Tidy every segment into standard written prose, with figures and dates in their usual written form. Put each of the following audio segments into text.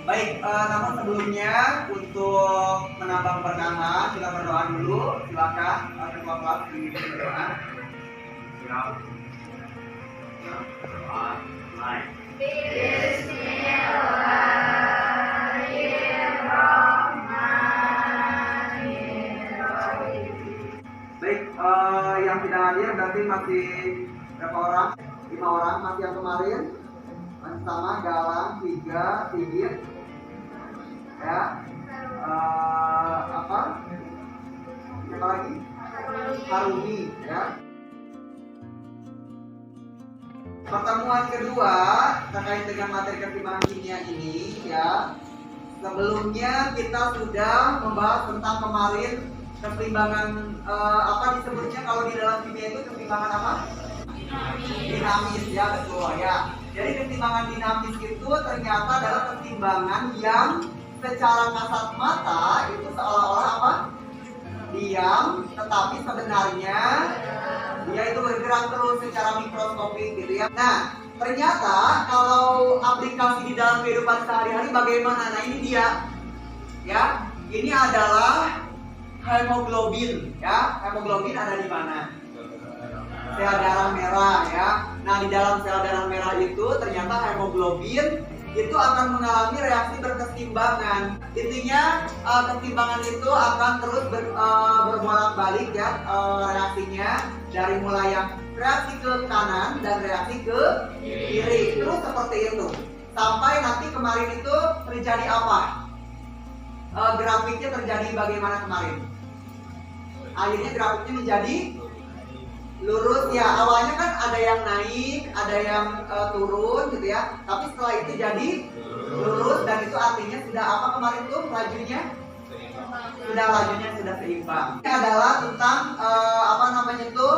Baik, namun sebelumnya untuk menambah pertama kita berdoa dulu. Silakan ketua kelas berdoa. Baik, yang tidak hadir berarti masih berapa orang? 5 orang masih yang kemarin. Masih sama Galang, 3, Tigit, ya. Apa? Siapa lagi? Harumi, ya. Pertemuan kedua terkait dengan materi ketimbangan kimia ini, ya. Sebelumnya kita sudah membahas tentang kemarin keseimbangan apa disebutnya kalau di dalam kimia itu keseimbangan apa? Dinamis, ya, betul ya. Jadi keseimbangan dinamis itu ternyata adalah keseimbangan yang secara kasat mata itu seolah-olah apa? Diam, tetapi sebenarnya dia itu bergerak terus secara mikroskopik gitu ya. Nah, ternyata kalau aplikasi di dalam kehidupan sehari-hari bagaimana? Nah, ini dia. Ya, ini adalah hemoglobin, ya. Hemoglobin ada di mana? Sel darah merah, ya. Nah, di dalam sel darah merah itu ternyata hemoglobin itu akan mengalami reaksi berkeseimbangan. Intinya keseimbangan itu akan terus berbolak-balik ya reaksinya dari mulai yang reaksi ke kanan dan reaksi ke kiri. Terus seperti itu. Sampai nanti kemarin itu terjadi apa? Grafiknya terjadi bagaimana kemarin? Akhirnya grafiknya menjadi lurus ya. Awalnya kan ada yang naik, ada yang turun gitu ya. Tapi setelah itu jadi lurus dan itu artinya sudah apa kemarin tuh lajunya? Lajunya sudah seimbang. Ini adalah tentang apa namanya itu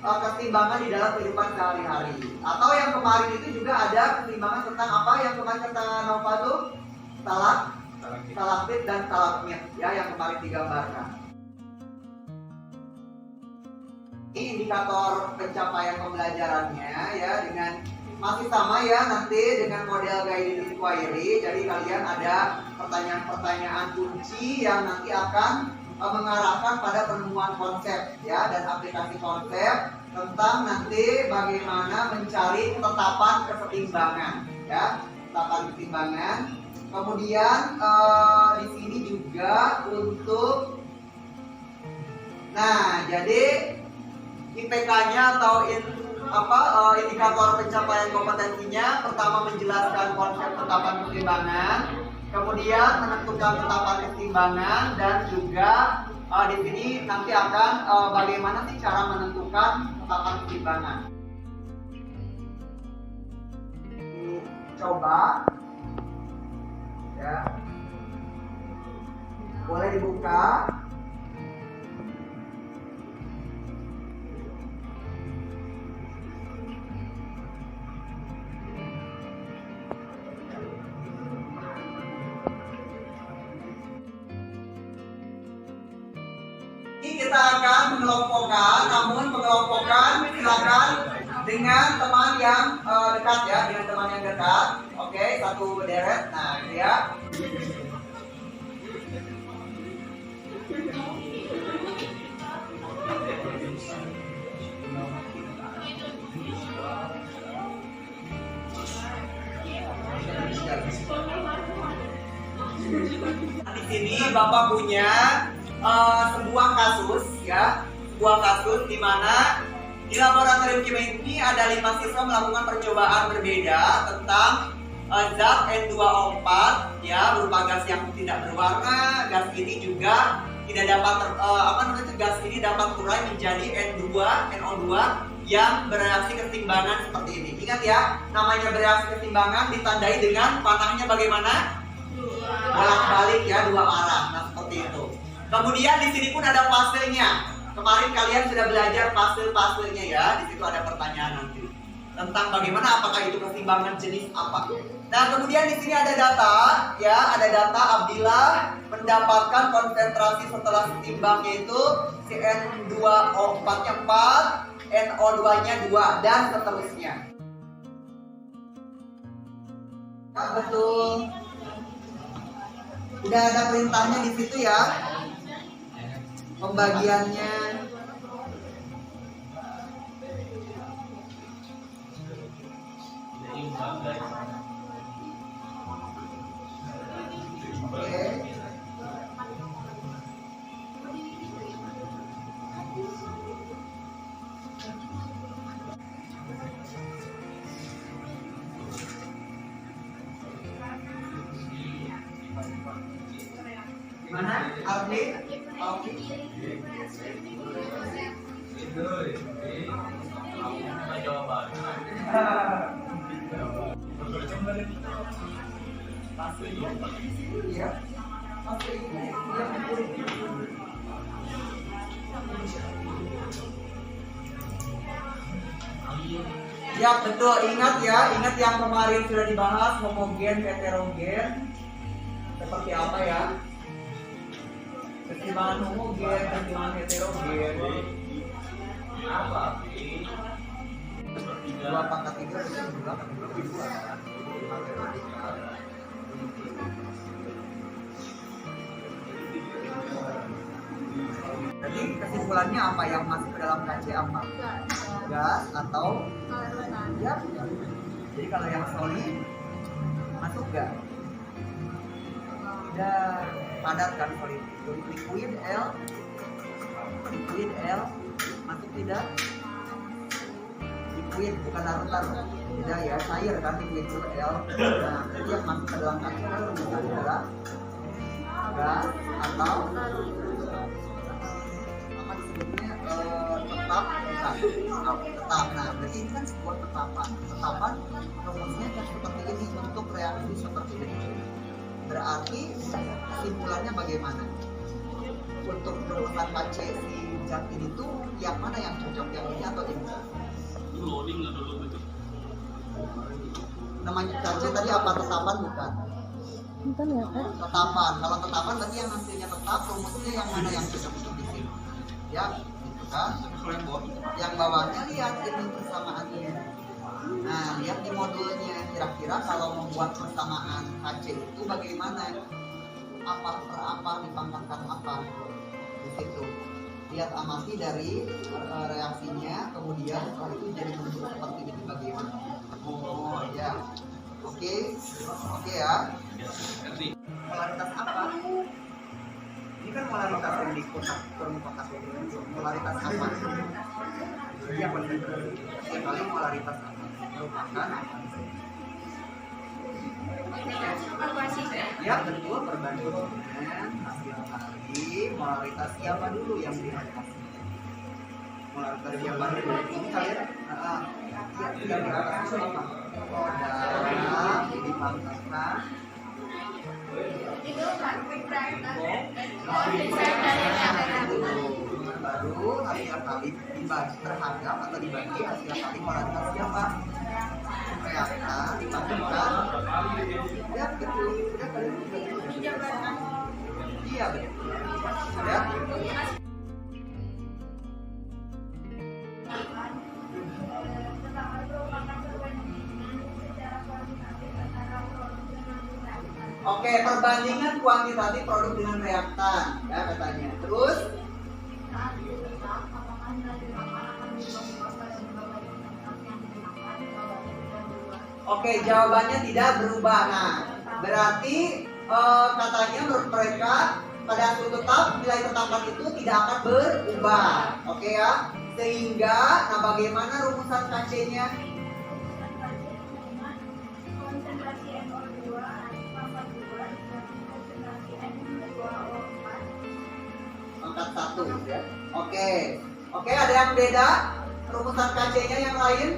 keseimbangan di dalam kehidupan sehari-hari. Atau yang kemarin itu juga ada keseimbangan tentang apa yang kemarin kata Nova tuh? Stalaktit dan stalagmit ya yang kemarin digambarkan. Ini indikator pencapaian pembelajarannya ya dengan masih sama ya nanti dengan model guided inquiry. Jadi kalian ada pertanyaan-pertanyaan kunci yang nanti akan mengarahkan pada penemuan konsep ya dan aplikasi konsep tentang nanti bagaimana mencari ketetapan keseimbangan ya, ketetapan keseimbangan. Kemudian di sini juga untuk jadi IPK-nya atau indikator pencapaian kompetensinya pertama menjelaskan konsep ketetapan keseimbangan, kemudian menentukan ketetapan keseimbangan dan juga di sini nanti akan bagaimana sih cara menentukan ketetapan keseimbangan. Coba ya, boleh dibuka. Kita akan mengelompokkan, namun pengelompokan silakan dengan teman yang dekat ya, dengan teman yang dekat. Oke, satu berderet. Nah, gitu ya. Di sini Bapak punya sebuah kasus ya, sebuah kasus di mana di laboratorium kimia ini ada 5 siswa melakukan percobaan berbeda tentang zat N2O4 ya, berupa gas yang tidak berwarna. Gas ini juga tidak dapat gas ini dapat terurai menjadi NO2 yang bereaksi keseimbangan seperti ini. Ingat ya, namanya bereaksi keseimbangan ditandai dengan panahnya bagaimana? Bolak-balik ya, 2 arah. Nah, seperti itu. Kemudian di sini pun ada fasenya. Kemarin kalian sudah belajar fase-fasenya ya. Di situ ada pertanyaan nanti tentang bagaimana apakah itu keseimbangan jenis apa. Nah, kemudian di sini ada data ya, ada data Abdillah mendapatkan konsentrasi setelah seimbangnya itu N2O4-nya 4, NO2-nya 2 dan seterusnya. Betul. Udah ada perintahnya di situ ya. Pembagiannya. Oke. Gimana? Aldi? Aldi? Iya. Ya betul, ingat ya, ingat yang kemarin sudah dibahas homogen, heterogen seperti apa ya? Keseimbangan homogen, keseimbangan heterogen. Apa? 2 pangkat 3 itu 2 kan? Jadi kesimpulannya apa yang masuk ke dalam KC apa? Gas atau ya? Jadi kalau yang solid masuk gas. Tidak padat kan solid. Liquid L masuk tidak? Liquid bukan larut-larut. Tidak ya, cair kan liquid itu L. Nah, jadi yang masuk ke dalam KC adalah gas atau apa disebutnya tetap. Nah, berarti ini kan sebuah tetapan rumusnya kan seperti ini untuk reaksi seperti ini. Berarti kesimpulannya bagaimana? Untuk rumusan KC si zat ini tuh yang mana yang cocok, yang ini atau ini? Loading nggak dulu gitu. Namanya KC tadi apa, tetapan bukan? Bukan ya kan? Tetapan. Kalau tetapan berarti yang hasilnya tetap, rumusnya yang mana yang cocok untuk di sini? Ya, gitu kan? Yang bawahnya lihat ini persamaannya. Nah, lihat di modulnya. Kira-kira kalau membuat persamaan KC itu bagaimana? Apa per apa dipangkatkan apa? Di situ. Lihat amati dari reaksinya, kemudian setelah itu jadi bentuk seperti ini bagaimana? Oh ya, oke ya. Polaritas apa? Ini kan polaritas yang di kotak itu. Polaritas apa? Iya benar. Setiap kali polaritas apa? Merupakan apa? Ya betul, perbandingan hasil kali polaritas siapa dulu yang diatas? Polaritas siapa dulu? Ini kalian yang di atas itu apa? Kodal dipangkatkan baru hasil kali dibagi terhadap atau dibagi hasil kali polaritas siapa? Reaktan dipangkatkan. Ya betul, ya betul. Iya betul. Ya. Oke, perbandingan kuantitatif produk dengan reaktan, ya katanya. Terus, oke, jawabannya tidak berubah. Nah, berarti katanya menurut mereka pada hasil tetap nilai tetapan itu tidak akan berubah. Oke ya, sehingga, nah bagaimana rumusan KC-nya? Angkat 1 ya. Oke, ada yang beda rumusan KC-nya yang lain?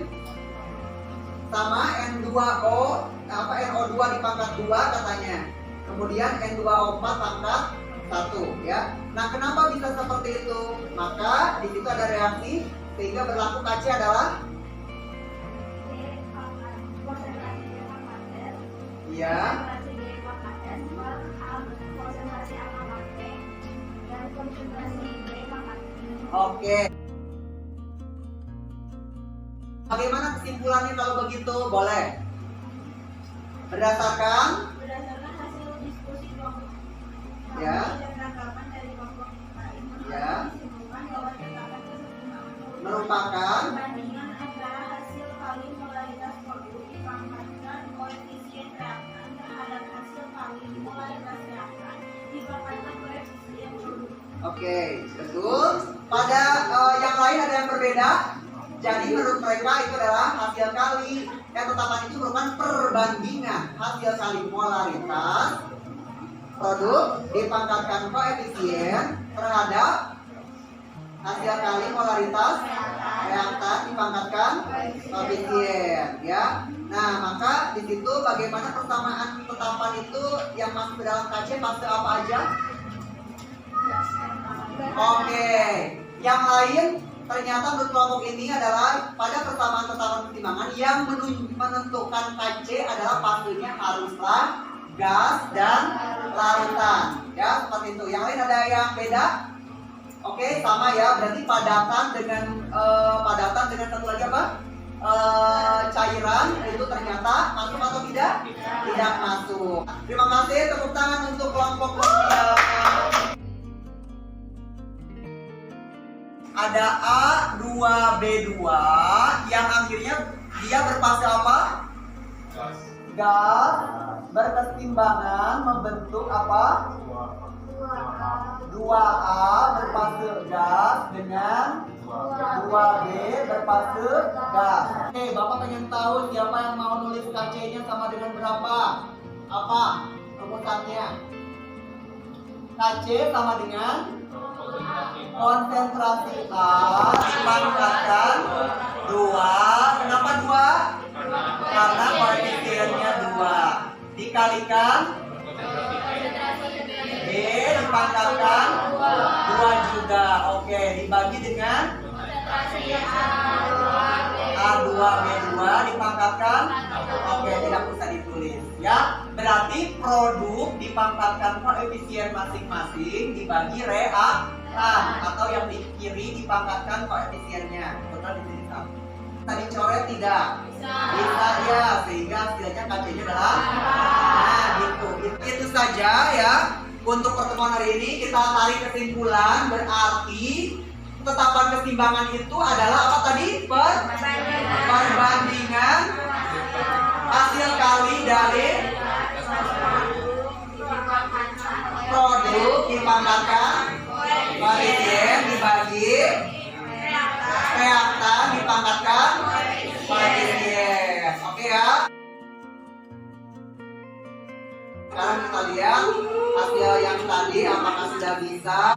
Sama N2O NO2 dipangkat 2 katanya. Kemudian N2O4 pangkat 1 ya. Nah, kenapa bisa seperti itu? Maka di situ ada reaksi sehingga berlaku KC adalah iya. Oke. Bagaimana kesimpulannya kalau begitu? Boleh. Berdasarkan hasil diskusi Ya. Ya. Merupakan perbandingan antara hasil kali molaritas produk dipangkatkan koefisien reaktan terhadap hasil kali molaritas reaktan dipangkatkan koefisien produk. Oke, betul. Pada yang lain ada yang berbeda. Jadi menurut mereka itu adalah hasil kali. Tetapan itu merupakan perbandingan hasil kali molaritas produk dipangkatkan koefisien terhadap hasil kali molaritas reaktan dipangkatkan koefisien, ya. Nah, maka di situ bagaimana persamaan tetapan itu yang masuk ke dalam KC fase apa aja? Oke, yang lain ternyata menurut kelompok ini adalah pada persamaan tetapan pertimbangan yang menentukan KC adalah fasenya haruslah gas dan larutan, ya, seperti itu. Yang lain ada yang beda? Oke, sama ya, berarti padatan dengan satu lagi apa? Cairan itu ternyata masuk atau tidak? Tidak masuk. Terima kasih, tepuk tangan untuk kelompok ketiga. Ada A2B2 yang akhirnya dia berfase apa? Gas berkeseimbangan membentuk apa? 2A berfase gas dengan 2B berfase gas. Oke, Bapak pengen tahu siapa yang mau nulis KC-nya sama dengan berapa? Apa rumusannya? KC sama dengan konsentrasi A dipangkatkan 2. Kenapa 2? Karena koefisiennya 2 dikalikan B dipangkatkan 2 juga. Oke, dibagi dengan A2B2 dipangkatkan. Oke, tidak usah ditulis ya. Berarti produk dipangkatkan koefisien masing-masing dibagi reaktan, atau yang di kiri dipangkatkan koefisiennya. Betul ditulis sama. Tadi coret tidak? Bisa ya, sehingga hasilnya KC-nya adalah gitu. Itu saja ya. Untuk pertemuan hari ini kita tarik kesimpulan, berarti tetapan keseimbangan itu adalah apa tadi? Perbandingan hasil kali dari produk dipangkatkan koefisien dibagi reaktan dipangkatkan koefisien. Oke ya. Sekarang kita lihat hasil yang tadi apakah sudah bisa.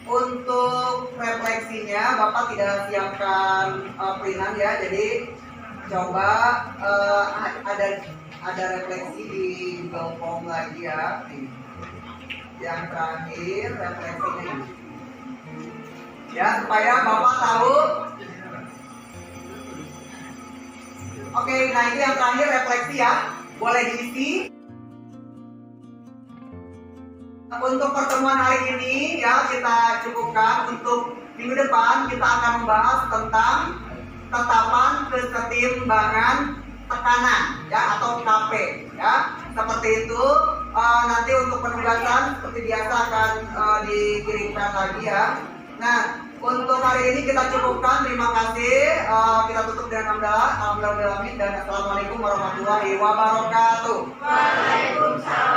Untuk refleksinya Bapak tidak siapkan printan ya, jadi coba ada refleksi di Google Form lagi ya. Yang terakhir refleksinya ini. Ya, supaya Bapak tahu. Oke, nah ini yang terakhir refleksi ya. Boleh diisi. Untuk pertemuan hari ini ya kita cukupkan. Untuk minggu depan kita akan membahas tentang tetapan kesetimbangan tekanan ya, atau KP ya. Seperti itu. Nanti untuk penugasan seperti biasa akan dikirimkan lagi ya. Nah, untuk hari ini kita cukupkan. Terima kasih. Kita tutup dengan hamdalah. Alhamdulillah dan assalamualaikum warahmatullahi wabarakatuh. Waalaikumsalam.